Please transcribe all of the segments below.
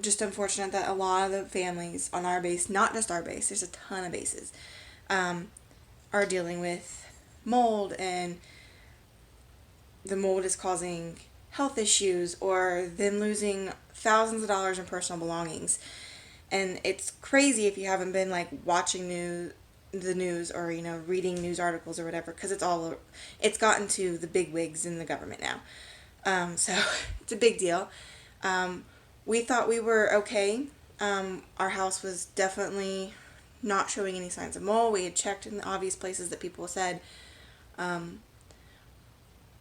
just unfortunate that a lot of the families on our base, not just our base, there's a ton of bases, are dealing with mold, and the mold is causing health issues or them losing thousands of dollars in personal belongings. And it's crazy if you haven't been like watching the news or reading news articles or whatever, because it's gotten to the big wigs in the government now. So it's a big deal. We thought we were okay. Our house was definitely not showing any signs of mold. We had checked in the obvious places that people said.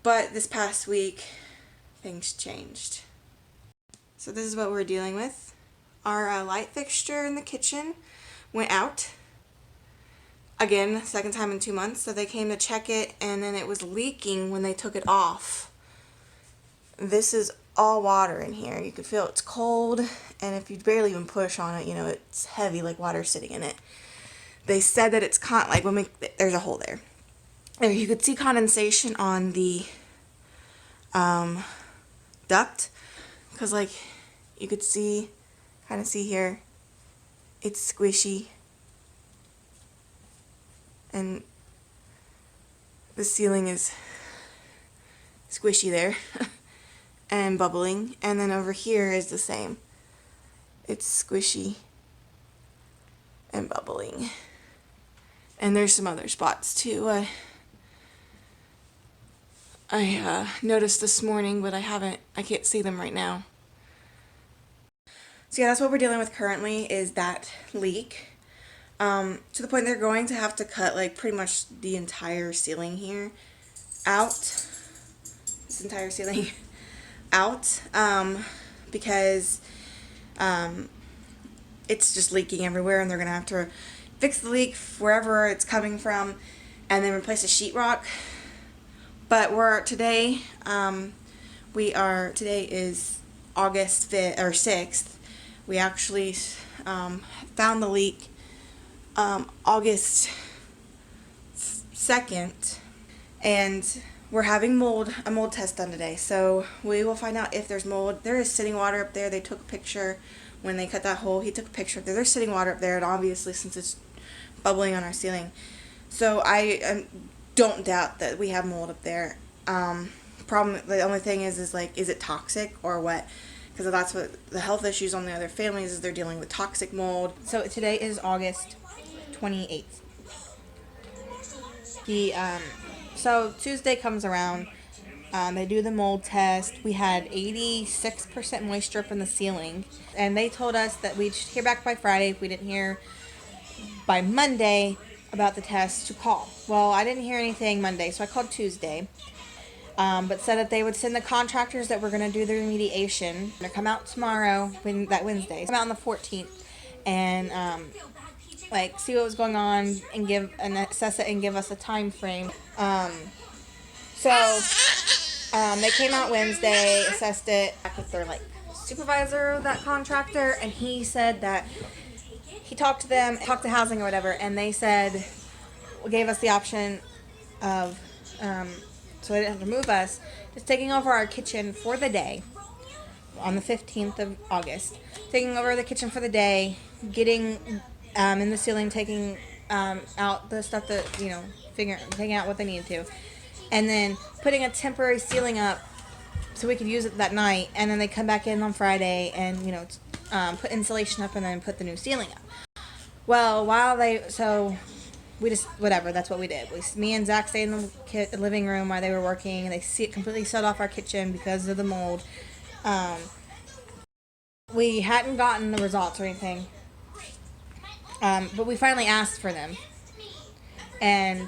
But this past week, things changed. So this is what we're dealing with. Our light fixture in the kitchen went out. Again, second time in 2 months. So they came to check it, and then it was leaking when they took it off. This is all water in here. You can feel it's cold, and if you barely even push on it, it's heavy, like water sitting in it. They said that it's there's a hole there. And you could see condensation on the duct, because you could kind of see here, it's squishy, and the ceiling is squishy there and bubbling, and then over here is the same. It's squishy and bubbling, and there's some other spots too. I noticed this morning, but I can't see them right now. So yeah, that's what we're dealing with currently, is that leak. To the point they're going to have to cut pretty much the entire ceiling here out. This entire ceiling out, because it's just leaking everywhere, and they're going to have to fix the leak wherever it's coming from and then replace the sheetrock. But today is August 5th or 6th. We actually found the leak August 2nd, and we're having a mold test done today. So we will find out if there's mold. There is sitting water up there. They took a picture when they cut that hole. He took a picture up there. There's sitting water up there, and obviously since it's bubbling on our ceiling. So I don't doubt that we have mold up there. The only thing is it toxic or what? Because that's what the health issues on the other families is. They're dealing with toxic mold. So today is August 28th. So Tuesday comes around. They do the mold test. We had 86% moisture up in the ceiling, and they told us that we'd hear back by Friday. If we didn't hear by Monday about the test, to call. Well, I didn't hear anything Monday, so I called Tuesday. But said that they would send the contractors that were going to do the remediation to come out tomorrow, Wednesday. Come out on the 14th, and see what was going on and assess it and give us a time frame. So they came out Wednesday, assessed it with their supervisor of that contractor, and he said that he talked to housing or whatever, and they gave us the option of so they didn't have to move us, just taking over our kitchen for the day on the 15th of August. Taking over the kitchen for the day, getting in the ceiling, taking out the stuff that, taking out what they needed to, and then putting a temporary ceiling up so we could use it that night, and then they come back in on Friday and, put insulation up and then put the new ceiling up. Well, we just, whatever, that's what we did. Me and Zach stayed in the living room while they were working, and they completely shut off our kitchen because of the mold. We hadn't gotten the results or anything, but we finally asked for them, and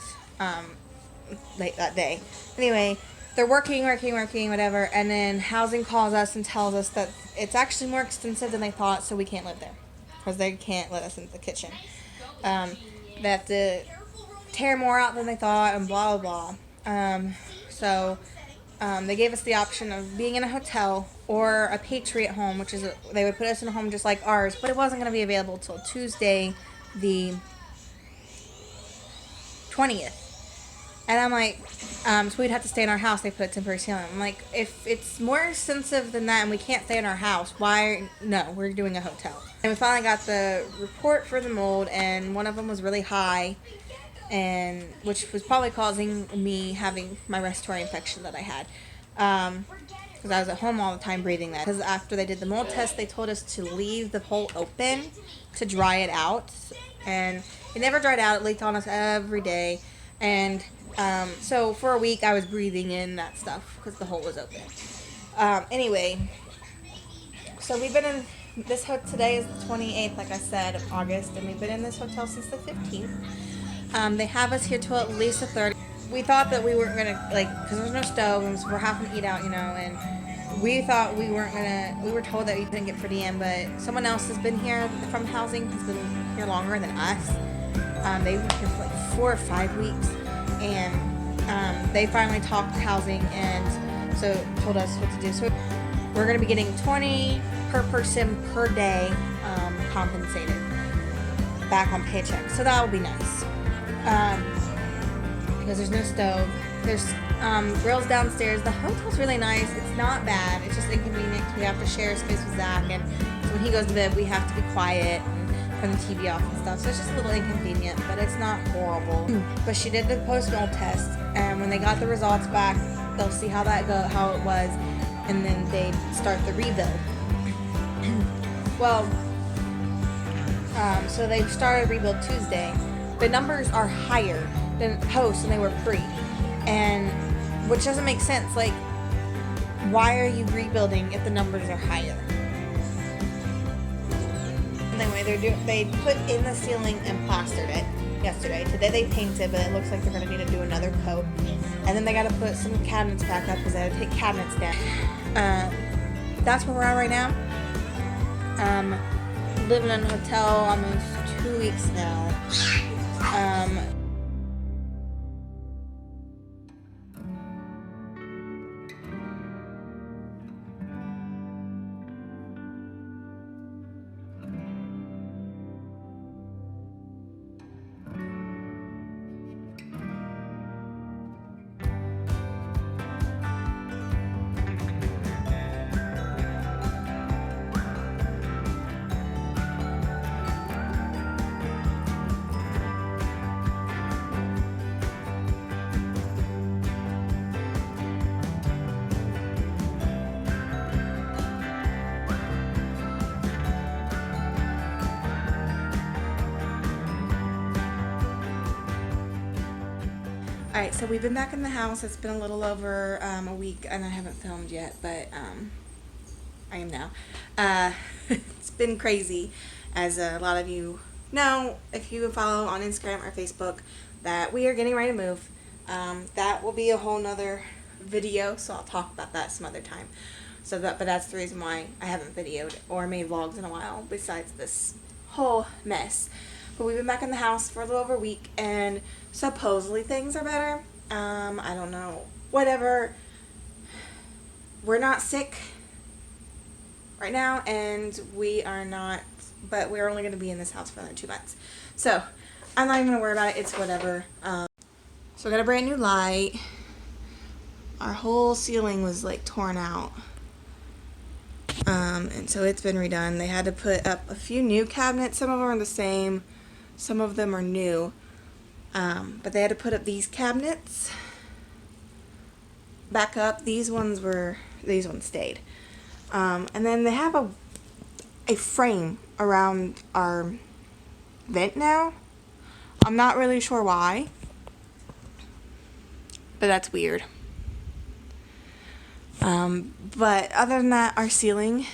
late that day. Anyway, they're working, whatever, and then housing calls us and tells us that it's actually more extensive than they thought, so we can't live there because they can't let us into the kitchen. They have to tear more out than they thought, and blah, blah, blah. So they gave us the option of being in a hotel or a Patriot home, which is they would put us in a home just like ours, but it wasn't going to be available till Tuesday, the 20th. And I'm like, so we'd have to stay in our house. They put a temporary ceiling. I'm like, if it's more expensive than that and we can't stay in our house, why? No, we're doing a hotel. And we finally got the report for the mold, and one of them was really high, and which was probably causing me having my respiratory infection that I had. Because I was at home all the time breathing that. Because after they did the mold test, they told us to leave the hole open to dry it out. And it never dried out. It leaked on us every day. And so for a week, I was breathing in that stuff because the hole was open. Anyway, so we've been in this hotel. Today is the 28th, like I said, of August. And we've been in this hotel since the 15th. They have us here till at least the 30th. We thought that we weren't gonna, like, because there's no stove and we're having to eat out, you know, and we thought we weren't gonna, we were told that we didn't get per diem, but someone else has been here from housing, has been here longer than us. They were here for like 4 or 5 weeks, and they finally talked to housing and so told us what to do. So we're gonna be getting 20 per person per day compensated back on paycheck, so that will be nice. Because there's no stove. There's grills downstairs. The hotel's really nice. It's not bad. It's just inconvenient. We have to share space with Zach, and so when he goes to bed, we have to be quiet and turn the TV off and stuff. So it's just a little inconvenient, but it's not horrible. But she did the post-mold test, and when they got the results back, they'll see how that how it was, and then they start the rebuild. Well, so they started rebuild Tuesday. The numbers are higher than post than they were pre, and which doesn't make sense. Like, why are you rebuilding if the numbers are higher? Anyway, they put in the ceiling and plastered it yesterday. Today they painted, but it looks like they're gonna need to do another coat, and then they got to put some cabinets back up because they had to take cabinets down. That's where we're at right now. Living in a hotel almost 2 weeks now. Alright, so we've been back in the house. It's been a little over a week, and I haven't filmed yet, but I am now. It's been crazy, as a lot of you know, if you follow on Instagram or Facebook, that we are getting ready to move. That will be a whole nother video, so I'll talk about that some other time. But that's the reason why I haven't videoed or made vlogs in a while, besides this whole mess. But we've been back in the house for a little over a week, and supposedly things are better. I don't know. Whatever. We're not sick right now, and we are not, but we're only going to be in this house for another 2 months. So, I'm not even going to worry about it. It's whatever. So I got a brand new light. Our whole ceiling was like torn out. And so it's been redone. They had to put up a few new cabinets. Some of them are the same. Some of them are new. But they had to put up these cabinets back up. These ones stayed. And then they have a frame around our vent now. I'm not really sure why, but that's weird. But other than that, our ceiling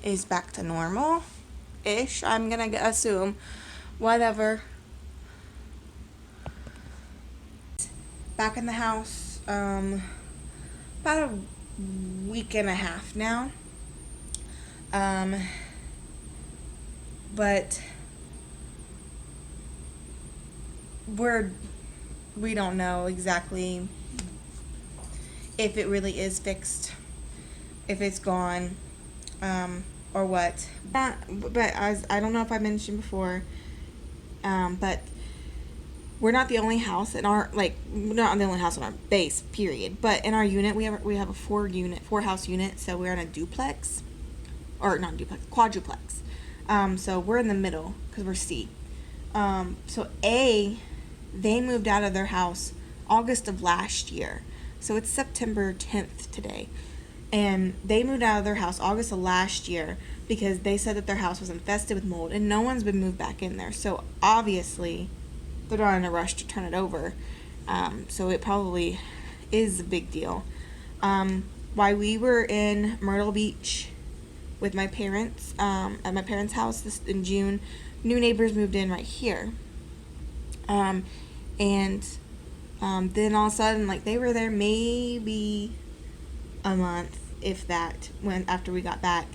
is back to normal-ish, I'm gonna assume. Whatever. Back in the house, about a week and a half now. But we don't know exactly if it really is fixed, if it's gone, or what. But as I don't know if I mentioned before, but we're not the only house in our, like, we're not the only house on our base, period. But in our unit, we have a 4 house unit, so we're in a duplex, or not duplex, quadruplex. So we're in the middle because we're C. So they moved out of their house August of last year. So it's September 10th today. And they moved out of their house August of last year because they said that their house was infested with mold, and no one's been moved back in there. So obviously they're not in a rush to turn it over. So it probably is a big deal. While we were in Myrtle Beach with my parents, at my parents' house in June, new neighbors moved in right here. And then all of a sudden, like, they were there maybe a month, if that, after we got back.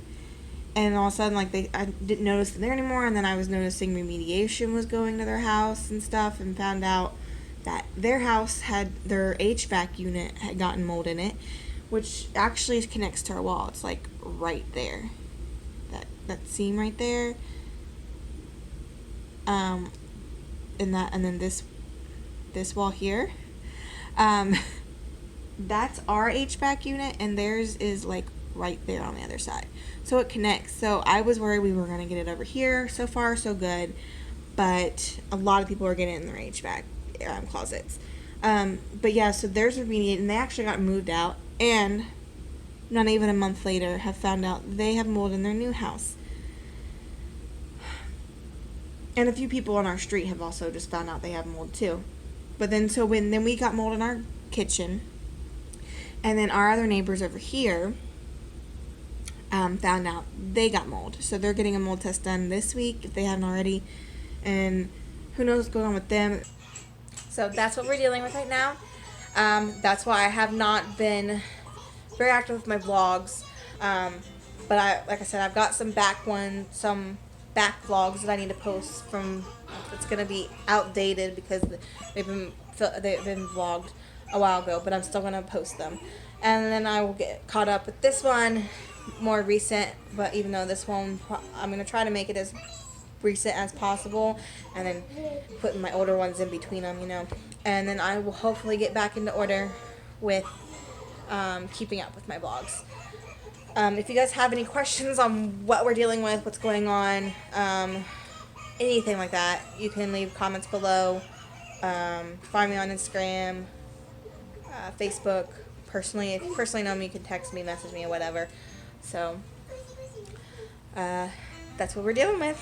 And all of a sudden, like, I didn't notice them there anymore, and then I was noticing remediation was going to their house and stuff, and found out that their house their HVAC unit had gotten mold in it, which actually connects to our wall. It's like right there. That seam right there. And then this wall here. That's our HVAC unit, and theirs is like right there on the other side. So it connects. So I was worried we were going to get it over here. So far, so good. But a lot of people are getting it in their HVAC closets. But yeah, so theirs are remediated, and they actually got moved out. And not even a month later, have found out they have mold in their new house. And a few people on our street have also just found out they have mold too. But then, then we got mold in our kitchen. And then our other neighbors over here found out they got mold. So they're getting a mold test done this week if they haven't already. And who knows what's going on with them. So that's what we're dealing with right now. That's why I have not been very active with my vlogs. But like I said, I've got some back vlogs that I need to post from. It's gonna be outdated because they've been vlogged a while ago, but I'm still gonna post them. And then I will get caught up with this one, more recent. But even though this one, I'm gonna try to make it as recent as possible, and then putting my older ones in between them, and then I will hopefully get back into order with keeping up with my vlogs. If you guys have any questions on what we're dealing with, what's going on, anything like that, you can leave comments below. Find me on Instagram, Facebook. Personally, if you personally know me, you can text me, message me, or whatever. So that's what we're dealing with.